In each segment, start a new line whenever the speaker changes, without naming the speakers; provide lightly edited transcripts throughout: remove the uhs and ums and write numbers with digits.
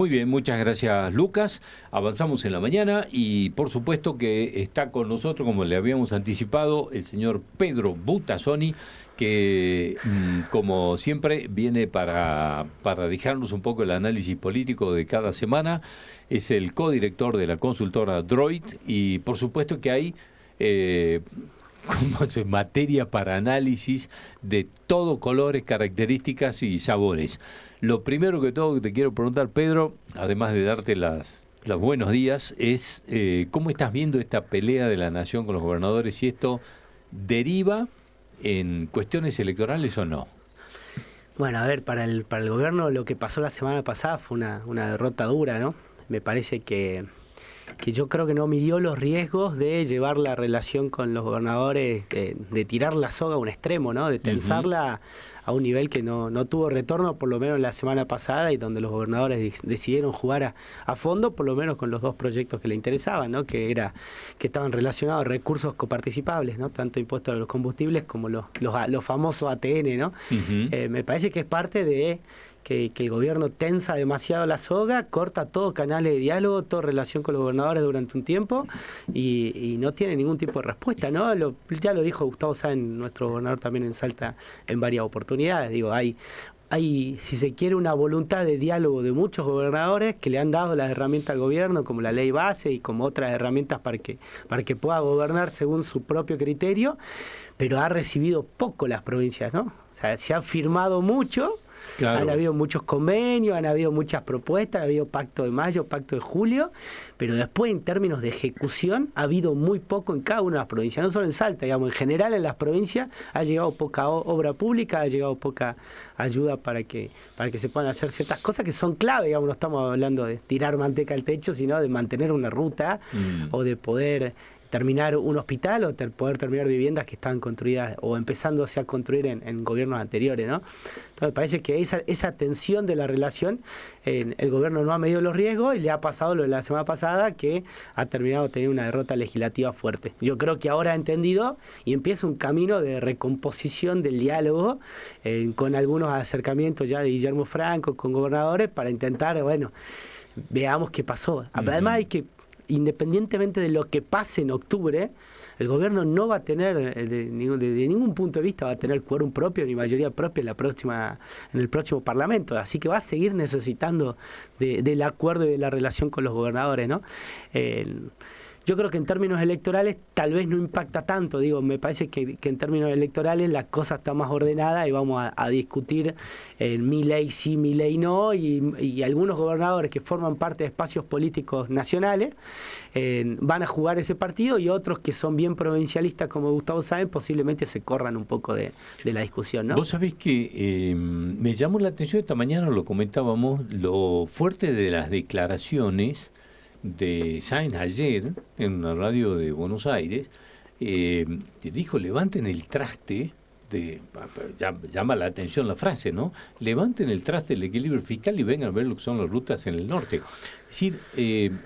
Muy bien, muchas gracias, Lucas. Avanzamos en la mañana y por supuesto que está con nosotros, como le habíamos anticipado, el señor Pedro Butazzoni, que como siempre viene para dejarnos un poco el análisis político de cada semana. Es el codirector de la consultora Droid y por supuesto que hay como materia para análisis de todo colores, características y sabores. Lo primero que todo que te quiero preguntar, Pedro, además de darte los buenos días, es ¿cómo estás viendo esta pelea de la nación con los gobernadores? ¿Si esto deriva en cuestiones electorales o no?
Bueno, a ver, para el gobierno lo que pasó la semana pasada fue una derrota dura, ¿no? Me parece que yo creo que no midió los riesgos de llevar la relación con los gobernadores, de tirar la soga a un extremo, ¿no? De tensarla a un nivel que no tuvo retorno, por lo menos la semana pasada, y donde los gobernadores decidieron jugar a fondo, por lo menos con los dos proyectos que le interesaban, ¿no? Que estaban relacionados a recursos coparticipables, ¿no? Tanto impuestos a los combustibles como los famosos ATN, ¿no? Me parece que es parte de que el gobierno tensa demasiado la soga, corta todo canales de diálogo, toda relación con los gobernadores durante un tiempo y no tiene ningún tipo de respuesta, ¿no? Ya lo dijo Gustavo Sáenz, nuestro gobernador también en Salta, en varias oportunidades. Digo, hay, si se quiere, una voluntad de diálogo de muchos gobernadores que le han dado las herramientas al gobierno, como la ley base y como otras herramientas para que pueda gobernar según su propio criterio, pero ha recibido poco las provincias, ¿no? O sea, se ha firmado mucho. Claro. Han habido muchos convenios, han habido muchas propuestas, ha habido pacto de mayo, pacto de julio, pero después en términos de ejecución ha habido muy poco en cada una de las provincias, no solo en Salta, digamos, en general en las provincias ha llegado poca obra pública, ha llegado poca ayuda para que se puedan hacer ciertas cosas que son clave, digamos, no estamos hablando de tirar manteca al techo, sino de mantener una ruta o de poder terminar un hospital o poder terminar viviendas que estaban construidas o empezándose a construir en gobiernos anteriores, ¿no? Entonces me parece que esa tensión de la relación, el gobierno no ha medido los riesgos y le ha pasado lo de la semana pasada, que ha terminado teniendo una derrota legislativa fuerte. Yo creo que ahora ha entendido y empieza un camino de recomposición del diálogo con algunos acercamientos ya de Guillermo Franco con gobernadores para intentar, bueno, veamos qué pasó. Además hay que, independientemente de lo que pase en octubre, el gobierno no va a tener, de ningún punto de vista, va a tener quórum propio ni mayoría propia en el próximo Parlamento. Así que va a seguir necesitando del acuerdo y de la relación con los gobernadores, ¿no? Yo creo que en términos electorales tal vez no impacta tanto, digo, me parece que en términos electorales la cosa está más ordenada y vamos a discutir mi ley sí, mi ley no, y algunos gobernadores que forman parte de espacios políticos nacionales van a jugar ese partido, y otros que son bien provincialistas como Gustavo Sáenz posiblemente se corran un poco de la discusión, ¿no?
Vos sabés que me llamó la atención, esta mañana lo comentábamos, lo fuerte de las declaraciones de Sáenz ayer en una radio de Buenos Aires, dijo: levanten el traste llama la atención la frase, ¿no? Levanten el traste del equilibrio fiscal y vengan a ver lo que son las rutas en el norte. Es decir,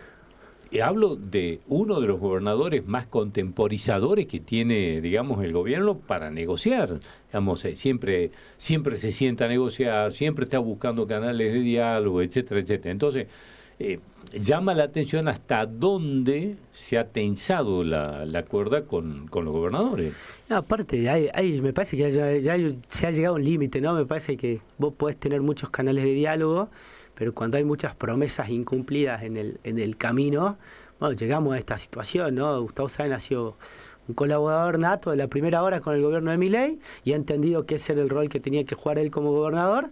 hablo de uno de los gobernadores más contemporizadores que tiene, digamos, el gobierno para negociar. Digamos, siempre se sienta a negociar, siempre está buscando canales de diálogo, etcétera, etcétera. Entonces, llama la atención hasta dónde se ha tensado la cuerda con los gobernadores.
No, aparte, me parece que ya se ha llegado a un límite, ¿no? Me parece que vos podés tener muchos canales de diálogo, pero cuando hay muchas promesas incumplidas en el camino, bueno, llegamos a esta situación, ¿no? Gustavo Sáenz ha sido un colaborador nato de la primera hora con el gobierno de Milei y ha entendido que ese era el rol que tenía que jugar él como gobernador,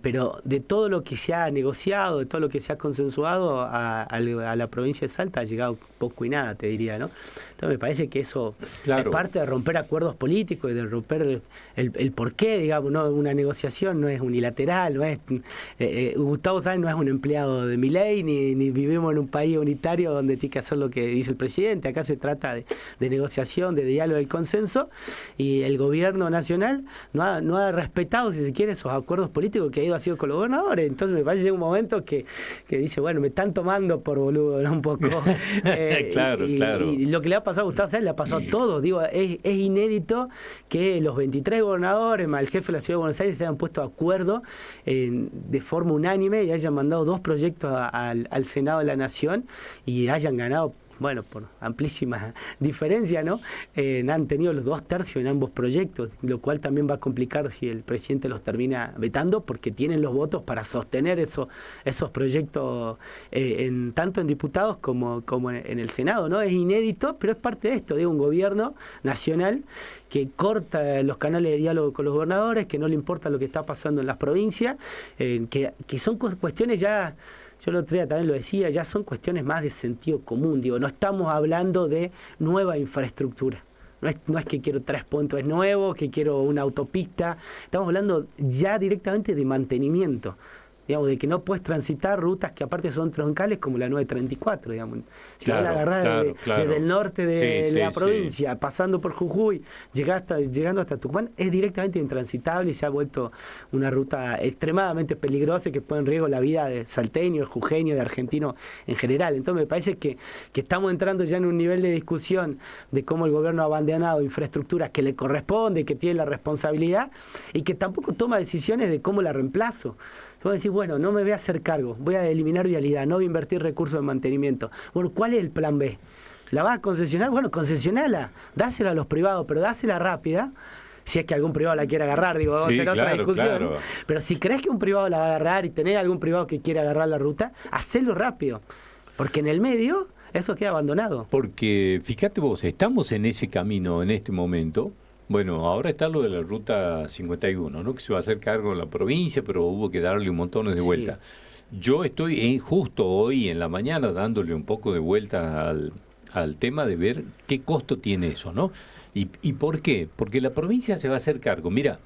pero de todo lo que se ha negociado, de todo lo que se ha consensuado a la provincia de Salta ha llegado poco y nada, te diría, ¿no? Entonces me parece que eso es parte de romper acuerdos políticos y de romper el porqué, digamos, ¿no? Una negociación no es unilateral, no es Gustavo Sáenz no es un empleado de Milei, ni vivimos en un país unitario donde tiene que hacer lo que dice el presidente. Acá se trata de negociación, de diálogo y consenso, y el gobierno nacional no ha respetado, si se quiere, esos acuerdos políticos político que ha ido ha sido con los gobernadores. Entonces me parece que llega un momento que dice, bueno, me están tomando por boludo, ¿no? Un poco.
Claro.
Y lo que le ha pasado a Gustavo Sáenz le ha pasado a todos. Digo, es inédito que los 23 gobernadores más el jefe de la Ciudad de Buenos Aires se hayan puesto de acuerdo de forma unánime y hayan mandado 2 proyectos al Senado de la Nación y hayan ganado, bueno, por amplísimas diferencias, ¿no? Han tenido los 2/3 en ambos proyectos, lo cual también va a complicar si el presidente los termina vetando, porque tienen los votos para sostener esos proyectos tanto en diputados como en el Senado, ¿no? Es inédito, pero es parte de esto, de un gobierno nacional que corta los canales de diálogo con los gobernadores, que no le importa lo que está pasando en las provincias, que son cuestiones ya... Yo el otro día también lo decía, ya son cuestiones más de sentido común, digo, no estamos hablando de nueva infraestructura. No es que quiero 3 puentes nuevos, que quiero una autopista, estamos hablando ya directamente de mantenimiento. Digamos, de que no puedes transitar rutas que aparte son troncales como la 934, digamos. Si
claro,
vas a agarrar desde el norte de la provincia, pasando por Jujuy, llegando hasta Tucumán, es directamente intransitable y se ha vuelto una ruta extremadamente peligrosa que pone en riesgo la vida de salteño, de jujeño, de argentino en general. Entonces me parece que estamos entrando ya en un nivel de discusión de cómo el gobierno ha abandonado infraestructuras que le corresponde, que tiene la responsabilidad y que tampoco toma decisiones de cómo la reemplazo. Voy a decir, bueno, no me voy a hacer cargo, voy a eliminar vialidad, no voy a invertir recursos en mantenimiento. Bueno, ¿cuál es el plan B? ¿La vas a concesionar? Bueno, concesionala, dásela a los privados, pero dásela rápida, si es que algún privado la quiere agarrar, digo, vamos a hacer otra discusión. Claro. Pero si crees que un privado la va a agarrar y tenés algún privado que quiere agarrar la ruta, hacelo rápido, porque en el medio eso queda abandonado.
Porque, fíjate vos, estamos en ese camino en este momento. Bueno, ahora está lo de la Ruta 51, ¿no? Que se va a hacer cargo en la provincia, pero hubo que darle un montón de vueltas. Sí. Yo estoy justo hoy en la mañana dándole un poco de vuelta al tema de ver qué costo tiene eso, ¿no? ¿Y por qué? Porque la provincia se va a hacer cargo. Mira,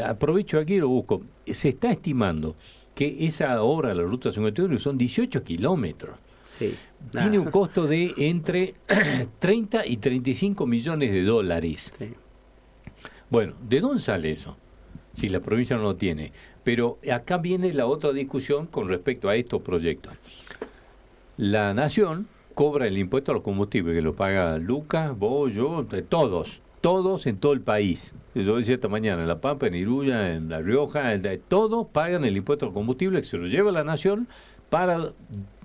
aprovecho aquí y lo busco. Se está estimando que esa obra, la Ruta 51, son 18 kilómetros.
Sí.
Tiene un costo de entre 30 y 35 millones de dólares.
Sí.
Bueno, ¿de dónde sale eso? Si la provincia no lo tiene. Pero acá viene la otra discusión con respecto a estos proyectos. La nación cobra el impuesto a los combustibles, que lo paga Lucas, vos, yo, todos en todo el país. Yo decía esta mañana, en La Pampa, en Iruya, en La Rioja, todos pagan el impuesto al combustible que se lo lleva la nación para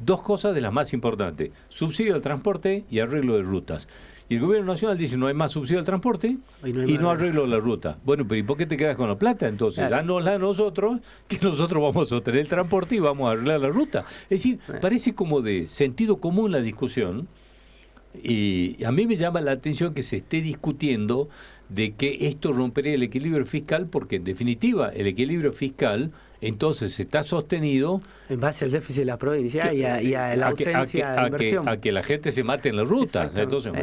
2 cosas de las más importantes: subsidio al transporte y arreglo de rutas. Y el gobierno nacional dice, no hay más subsidio al transporte y no arreglo de la ruta. Bueno, pero ¿y por qué te quedas con la plata? Entonces, dánosla a nosotros, que nosotros vamos a sostener el transporte y vamos a arreglar la ruta. Es decir, parece como de sentido común la discusión, y a mí me llama la atención que se esté discutiendo de que esto rompería el equilibrio fiscal, porque en definitiva el equilibrio fiscal entonces está sostenido
en base al déficit de la provincia y a la ausencia de inversión.
A que la gente se mate en las rutas. Entonces,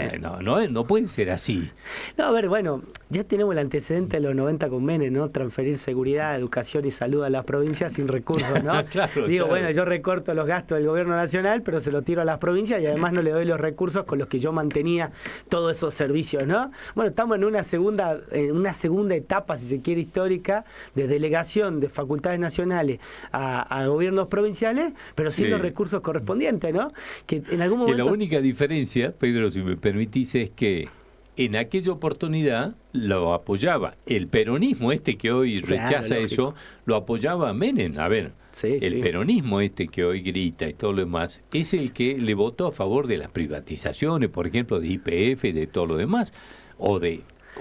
no puede ser así.
No, a ver, bueno, ya tenemos el antecedente de los 90 con Menem, ¿no? Transferir seguridad, educación y salud a las provincias sin recursos, ¿no? Claro. Bueno, yo recorto los gastos del gobierno nacional, pero se lo tiro a las provincias y además no le doy los recursos con los que yo mantenía todos esos servicios, ¿no? Bueno, estamos en una segunda etapa, si se quiere, histórica, de delegación de facultades nacionales a gobiernos provinciales, pero sin los recursos correspondientes, ¿no? Que en algún momento...
Que la única diferencia, Pedro, si me permitís, es que en aquella oportunidad lo apoyaba el peronismo que hoy rechaza eso, lo apoyaba a Menem. A ver, el peronismo que hoy grita y todo lo demás, es el que le votó a favor de las privatizaciones, por ejemplo, de YPF y de todo lo demás, o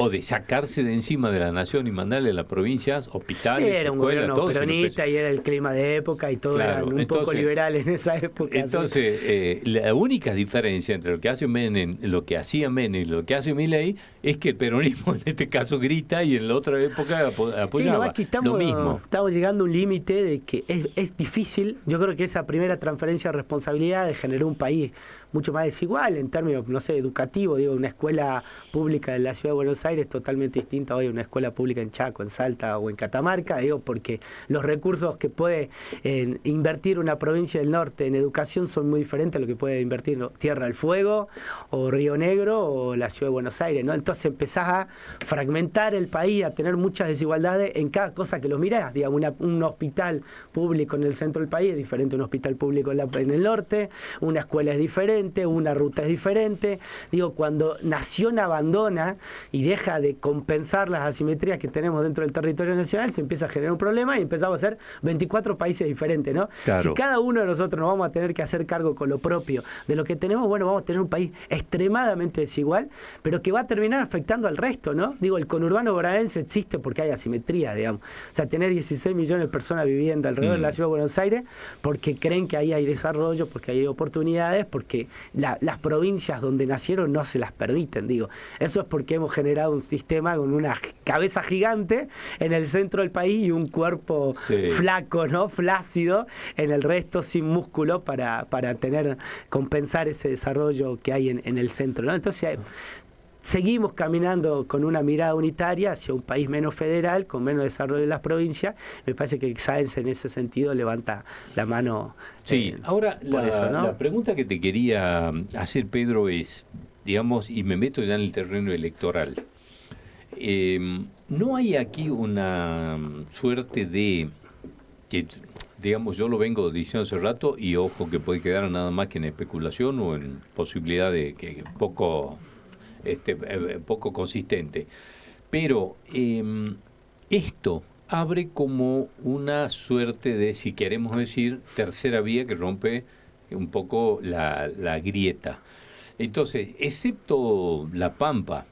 de sacarse de encima de la nación y mandarle a las provincias hospitales,
era un gobierno peronista y era el clima de época y todo, eran un poco liberales en esa época.
Entonces, la única diferencia entre lo que hace Menem, lo que hacía Menem y lo que hace Milei es que el peronismo en este caso grita y en la otra época apoyaba lo mismo.
Estamos llegando a un límite de que es difícil. Yo creo que esa primera transferencia de responsabilidad generó un país mucho más desigual en términos, no sé, educativos. Digo, una escuela pública en la Ciudad de Buenos Aires es totalmente distinta hoy a una escuela pública en Chaco, en Salta o en Catamarca, digo, porque los recursos que puede invertir una provincia del norte en educación son muy diferentes a lo que puede invertir Tierra del Fuego o Río Negro o la Ciudad de Buenos Aires, ¿no? Entonces empezás a fragmentar el país, a tener muchas desigualdades en cada cosa que lo mirás. Digamos, un hospital público en el centro del país es diferente a un hospital público en el norte, una escuela es diferente, una ruta es diferente. Digo, cuando Nación abandona y deja de compensar las asimetrías que tenemos dentro del territorio nacional, se empieza a generar un problema y empezamos a ser 24 países diferentes, ¿no?
Claro.
Si cada uno de nosotros nos vamos a tener que hacer cargo con lo propio de lo que tenemos, bueno, vamos a tener un país extremadamente desigual, pero que va a terminar afectando al resto, ¿no? Digo, el conurbano bonaerense existe porque hay asimetría, digamos. O sea, tener 16 millones de personas viviendo alrededor de la Ciudad de Buenos Aires porque creen que ahí hay desarrollo, porque hay oportunidades, porque las provincias donde nacieron no se las permiten, digo. Eso es porque hemos generado un sistema con una cabeza gigante en el centro del país y un cuerpo flaco, ¿no? Flácido en el resto, sin músculo para compensar ese desarrollo que hay en el centro, ¿no? Entonces seguimos caminando con una mirada unitaria hacia un país menos federal, con menos desarrollo en las provincias. Me parece que Sáenz en ese sentido levanta la mano.
Sí, ahora
eso, ¿no?
la pregunta que te quería hacer, Pedro, es, digamos, y me meto ya en el terreno electoral. ¿No hay aquí una suerte de, que digamos, yo lo vengo diciendo hace rato, y ojo que puede quedar nada más que en especulación o en posibilidad de que poco consistente, pero esto abre como una suerte de, si queremos decir, tercera vía que rompe un poco la grieta. Entonces, excepto La Pampa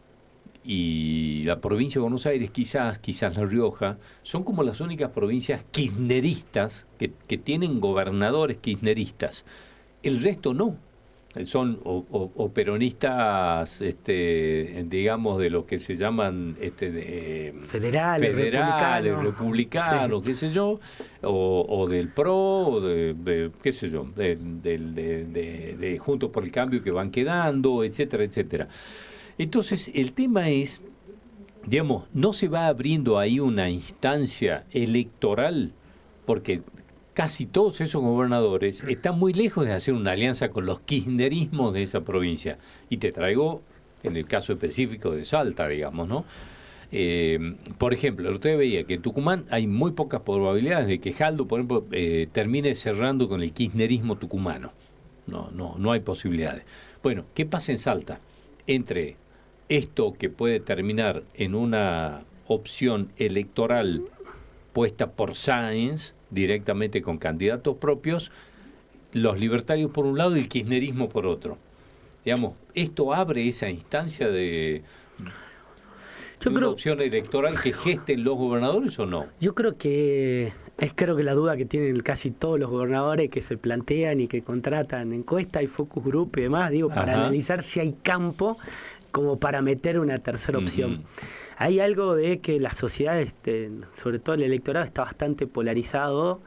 y la provincia de Buenos Aires, quizás La Rioja, son como las únicas provincias kirchneristas que tienen gobernadores kirchneristas. El resto no. Son o peronistas, digamos, de lo que se llaman
federales,
republicanos, sí, qué sé yo, o del PRO, o de qué sé yo, de Juntos por el Cambio, que van quedando, etcétera, etcétera. Entonces, el tema es, digamos, no se va abriendo ahí una instancia electoral, porque casi todos esos gobernadores están muy lejos de hacer una alianza con los kirchnerismos de esa provincia. Y te traigo, en el caso específico de Salta, digamos, ¿no? Por ejemplo, usted veía que en Tucumán hay muy pocas probabilidades de que Jaldo, por ejemplo, termine cerrando con el kirchnerismo tucumano. No hay posibilidades. Bueno, ¿qué pasa en Salta? Entre esto que puede terminar en una opción electoral puesta por Sáenz, directamente con candidatos propios, los libertarios por un lado y el kirchnerismo por otro. Digamos, ¿esto abre esa instancia de una opción electoral que gesten los gobernadores o no?
Yo creo que creo que la duda que tienen casi todos los gobernadores que se plantean y que contratan encuestas y focus group y demás, digo, para analizar si hay campo como para meter una tercera opción. Hay algo de que la sociedad, sobre todo el electorado, está bastante polarizado.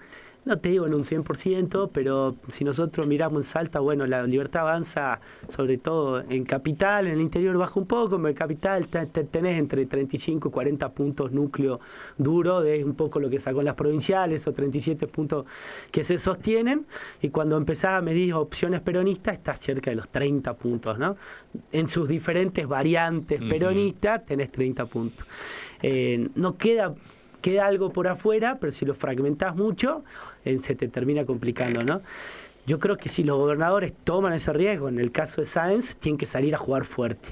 No te digo en un 100%, pero si nosotros miramos en Salta, bueno, la Libertad avanza sobre todo en Capital, en el interior baja un poco, pero en Capital tenés entre 35 y 40 puntos núcleo duro, de un poco lo que sacó en las provinciales, o 37 puntos que se sostienen, y cuando empezás a medir opciones peronistas, estás cerca de los 30 puntos, ¿no? En sus diferentes variantes peronistas tenés 30 puntos. No queda algo por afuera, pero si lo fragmentás mucho, se te termina complicando, ¿no? Yo creo que si los gobernadores toman ese riesgo, en el caso de Sáenz, tienen que salir a jugar fuerte.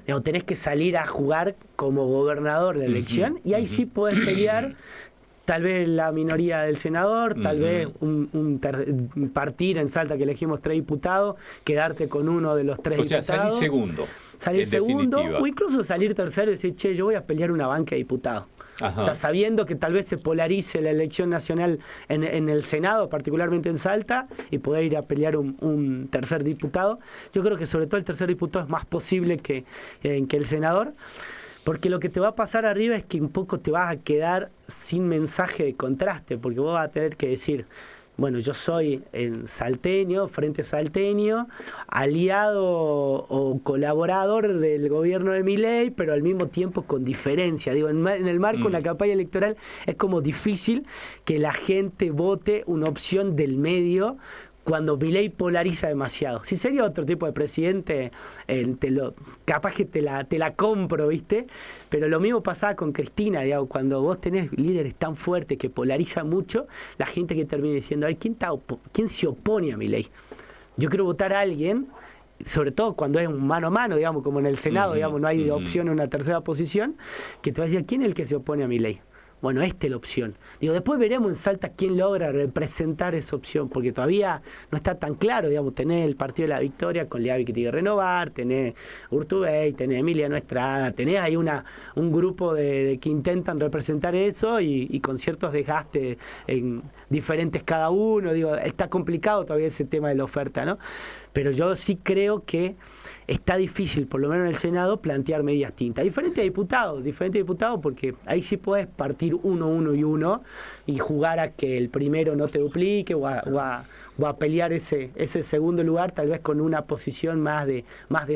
Digamos, tenés que salir a jugar como gobernador de la elección, y ahí sí podés pelear tal vez la minoría del senador, tal vez partir en Salta que elegimos 3 diputados, quedarte con uno de los 3 diputados.
O sea, salir segundo.
O incluso salir tercero y decir, che, yo voy a pelear una banca de diputados. O sea, sabiendo que tal vez se polarice la elección nacional en el Senado, particularmente en Salta, y poder ir a pelear un tercer diputado. Yo creo que sobre todo el tercer diputado es más posible que el senador, porque lo que te va a pasar arriba es que un poco te vas a quedar sin mensaje de contraste, porque vos vas a tener que decir, bueno, yo soy en salteño, Frente Salteño, aliado o colaborador del gobierno de Milei, pero al mismo tiempo con diferencia. Digo, en el marco de una campaña electoral es como difícil que la gente vote una opción del medio cuando Milei polariza demasiado. Si sería otro tipo de presidente, capaz que te la compro, ¿viste? Pero lo mismo pasaba con Cristina, digamos, cuando vos tenés líderes tan fuertes que polarizan mucho, la gente que termina diciendo, a ver, ¿quién se opone a Milei? Yo quiero votar a alguien, sobre todo cuando es un mano a mano, digamos, como en el Senado, digamos, no hay opción en una tercera posición, que te va a decir, ¿quién es el que se opone a Milei? Bueno, esta es la opción. Digo, después veremos en Salta quién logra representar esa opción, porque todavía no está tan claro, digamos, tenés el Partido de la Victoria con Leavi que tiene que renovar, tenés Urtubey, tenés Emiliano Estrada, tenés ahí un grupo de que intentan representar eso y con ciertos desgastes diferentes cada uno. Digo, está complicado todavía ese tema de la oferta, ¿no? Pero yo sí creo que está difícil, por lo menos en el Senado, plantear medidas tintas. Diferentes diputados, porque ahí sí puedes partir uno y jugar a que el primero no te duplique o a pelear ese segundo lugar, tal vez con una posición más de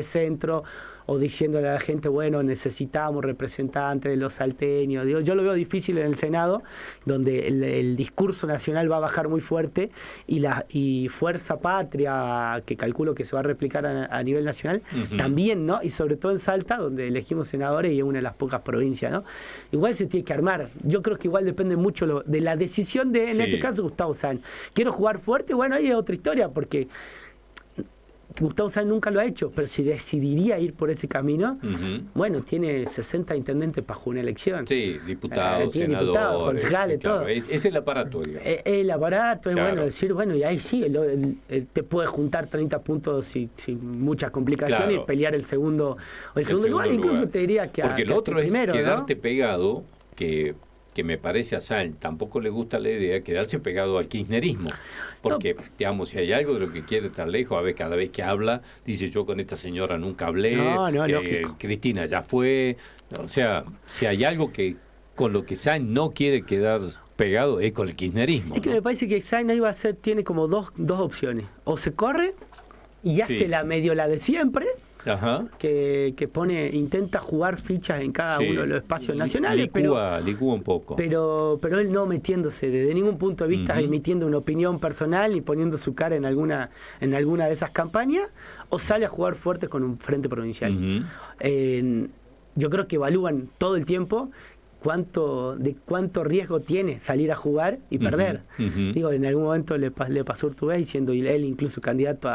centro, o diciéndole a la gente, bueno, necesitamos representantes de los salteños. Digo, yo lo veo difícil en el Senado, donde el discurso nacional va a bajar muy fuerte y Fuerza Patria, que calculo que se va a replicar a nivel nacional, también, ¿no? Y sobre todo en Salta, donde elegimos senadores y es una de las pocas provincias, ¿no? Igual se tiene que armar. Yo creo que igual depende mucho de la decisión de, en este caso, Gustavo Sáenz. ¿Quiero jugar fuerte? Bueno, ahí es otra historia, porque Gustavo Sáenz nunca lo ha hecho, pero si decidiría ir por ese camino, bueno, tiene 60 intendentes para jugar una elección.
Sí, diputados,
tiene
senadores,
diputados, concejales,
claro,
todo.
Es el aparato, digamos.
El aparato, es
claro.
bueno decir, bueno, y ahí sí, te puede juntar 30 puntos sin muchas complicaciones
Claro.
y pelear el segundo lugar. Incluso te diría que
porque el otro es
primero,
quedarte
¿no?
pegado, que me parece a Sáenz tampoco le gusta la idea de quedarse pegado al kirchnerismo, porque digamos, si hay algo de lo que quiere estar lejos, a ver, cada vez que habla dice, yo con esta señora nunca hablé,
lógico.
Cristina ya fue, o sea, si hay algo que con lo que Sáenz no quiere quedar pegado es con el kirchnerismo,
es que
¿no?
me parece que Sáenz iba a ser, tiene como dos opciones, o se corre y hace la de siempre,
Ajá.
que intenta jugar fichas en cada uno de los espacios nacionales,
licúa un poco.
Pero él no metiéndose desde ningún punto de vista, emitiendo una opinión personal y poniendo su cara en alguna de esas campañas, o sale a jugar fuerte con un frente provincial. Yo creo que evalúan todo el tiempo cuánto riesgo tiene salir a jugar y perder. Digo, en algún momento le pasó a Urtubey, siendo él incluso candidato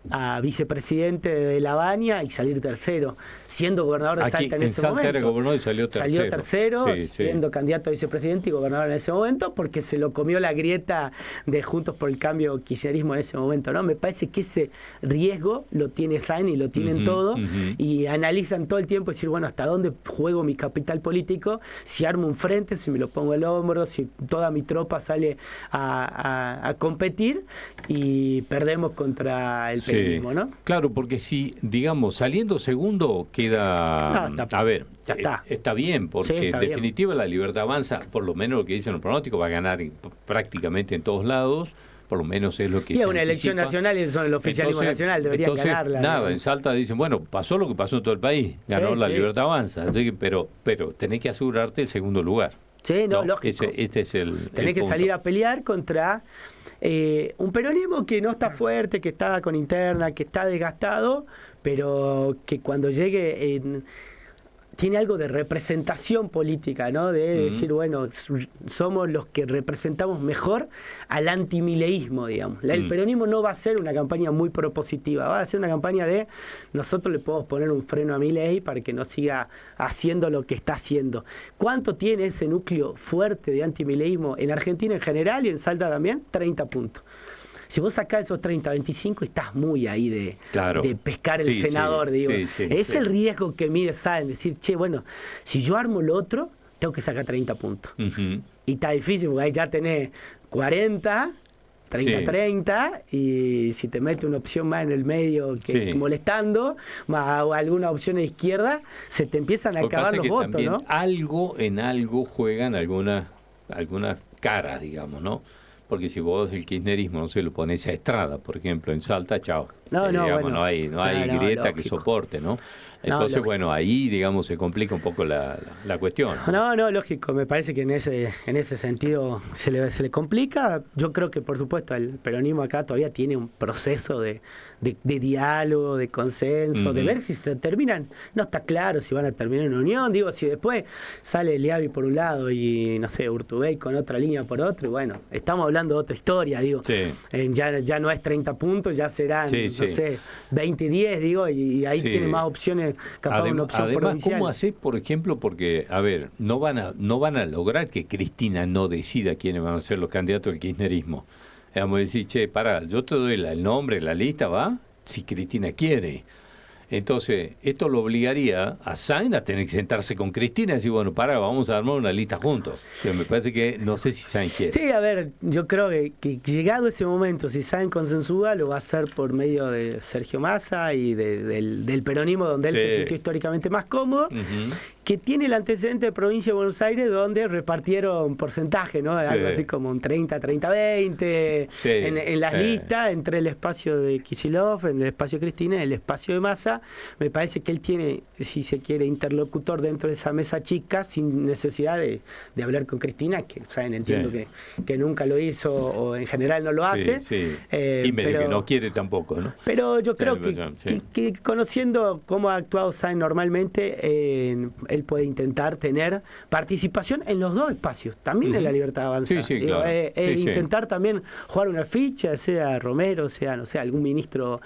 a vicepresidente de La Baña y salir tercero, siendo gobernador de Salta en ese
Salta
momento.
Era gobernador y salió tercero,
siendo candidato a vicepresidente y gobernador en ese momento, porque se lo comió la grieta de Juntos por el Cambio, kirchnerismo en ese momento, ¿no? Me parece que ese riesgo lo tiene Sáenz y lo tienen todo, y analizan todo el tiempo, decir, bueno, ¿hasta dónde juego mi capital político? Si armo un frente, si me lo pongo al hombro, si toda mi tropa sale a competir y perdemos contra el peronismo, ¿no?
Claro, porque si, digamos, saliendo segundo queda... a ver,
ya está.
Está bien, porque en definitiva la Libertad Avanza, por lo menos lo que dicen los pronósticos, va a ganar prácticamente en todos lados, por lo menos es lo que
y es una elección nacional y eso es el oficialismo nacional, deberían ganarla.
Nada, en Salta dicen, bueno, pasó lo que pasó en todo el país, ganó la Libertad Avanza, así que, pero tenés que asegurarte el segundo lugar.
Sí, no, lógico.
Este es el
Tenés que salir a pelear contra un peronismo que no está fuerte, que está con interna, que está desgastado, pero que cuando llegue tiene algo de representación política, ¿no? De decir, bueno, somos los que representamos mejor al antimileísmo, digamos. El peronismo no va a ser una campaña muy propositiva, va a ser una campaña de nosotros le podemos poner un freno a Milei para que no siga haciendo lo que está haciendo. ¿Cuánto tiene ese núcleo fuerte de antimileísmo en Argentina en general y en Salta también? 30 puntos. Si vos sacás esos 30, 25, estás muy ahí de pescar el senador, digo. Es el riesgo que mide Sáenz, decir, che, bueno, si yo armo lo otro, tengo que sacar 30 puntos. Y está difícil, porque ahí ya tenés 40, 30, y si te mete una opción más en el medio que molestando, más alguna opción a la izquierda, se te empiezan a acabar los votos, ¿no?
Algo juegan algunas caras, digamos, ¿no? Porque si vos el kirchnerismo no se lo pones a Estrada, por ejemplo, en Salta, chao.
No,
Digamos,
bueno.
no hay
No,
grieta que
lógico.
soporte, ¿no?
No,
Entonces,
lógico.
bueno, ahí, digamos, se complica un poco la cuestión, ¿no?
No, lógico, me parece que en ese sentido se le complica. Yo creo que, por supuesto, el peronismo acá todavía tiene un proceso de diálogo, de consenso, de ver si se terminan. No está claro si van a terminar en unión. Digo, si después sale Leavi por un lado y, no sé, Urtubey con otra línea por otro, y bueno, estamos hablando de otra historia, digo.
Sí.
Ya no es 30 puntos, ya serán,
Sí,
no
sí.
sé, 20-10, digo, y ahí
Sí.
tiene más opciones, capaz una opción
Además,
provincial.
¿cómo haces, por ejemplo? Porque, a ver, no van a lograr que Cristina no decida quiénes van a ser los candidatos del kirchnerismo. Vamos a decir, che, pará, yo te doy el nombre, la lista, ¿va? Si Cristina quiere. Entonces, esto lo obligaría a Sainz a tener que sentarse con Cristina y decir, bueno, pará, vamos a armar una lista juntos. Pero me parece que, no sé si Sainz quiere.
Sí, a ver, yo creo que llegado ese momento, si Sainz consensúa, lo va a hacer por medio de Sergio Massa y del peronismo, donde él
Sí.
se sintió históricamente más cómodo, que tiene el antecedente de provincia de Buenos Aires, donde repartieron porcentaje, ¿no?
Sí.
Algo así como un 30-30-20
Sí.
en las listas, entre el espacio de Kicillof, en el espacio de Cristina y el espacio de Massa. Me parece que él tiene, si se quiere, interlocutor dentro de esa mesa chica, sin necesidad de hablar con Cristina, que saben, entiendo
Sí.
que nunca lo hizo o en general no lo hace.
Sí. Y medio que no quiere tampoco, ¿no?
Pero yo creo
Sí.
que conociendo cómo ha actuado Sainz normalmente, él puede intentar tener participación en los dos espacios, también en la Libertad de Avanza.
Sí,
Digo,
claro. Sí.
intentar también jugar una ficha, sea Romero, sea, no sé, algún ministro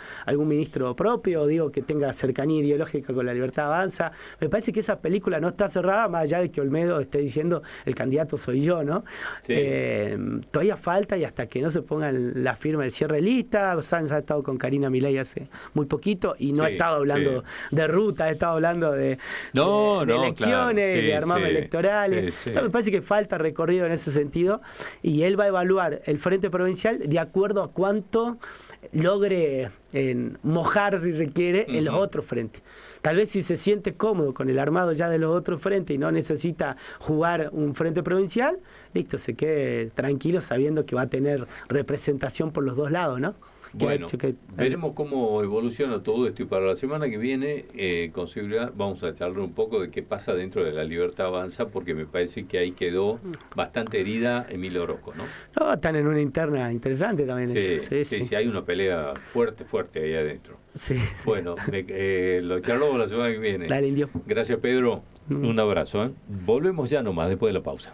propio, digo, que tenga cercanía ideológica con la Libertad de Avanza. Me parece que esa película no está cerrada, más allá de que Olmedo esté diciendo el candidato soy yo, ¿no?
Sí.
Todavía falta, y hasta que no se ponga la firma del cierre de lista. Sainz ha estado con Karina Milei hace muy poquito y no ha
Sí,
estado hablando de ruta, ha estado hablando de elecciones,
claro. Sí,
de armar electorales.
Sí.
Entonces, me parece que falta recorrido en ese sentido, y él va a evaluar el frente provincial de acuerdo a cuánto logre mojar, si se quiere, en los otros frentes. Tal vez si se siente cómodo con el armado ya de los otros frentes y no necesita jugar un frente provincial, listo, se quede tranquilo sabiendo que va a tener representación por los dos lados, ¿no?
Bueno, veremos cómo evoluciona todo esto, y para la semana que viene, con seguridad, vamos a charlar un poco de qué pasa dentro de la Libertad Avanza, porque me parece que ahí quedó bastante herida Emilio Orozco, ¿no?
No, están en una interna interesante también.
Sí, hay una pelea fuerte ahí adentro.
Sí.
Bueno, lo charlamos la semana que viene.
Dale, Indio.
Gracias, Pedro. Un abrazo, ¿eh? Volvemos ya nomás después de la pausa.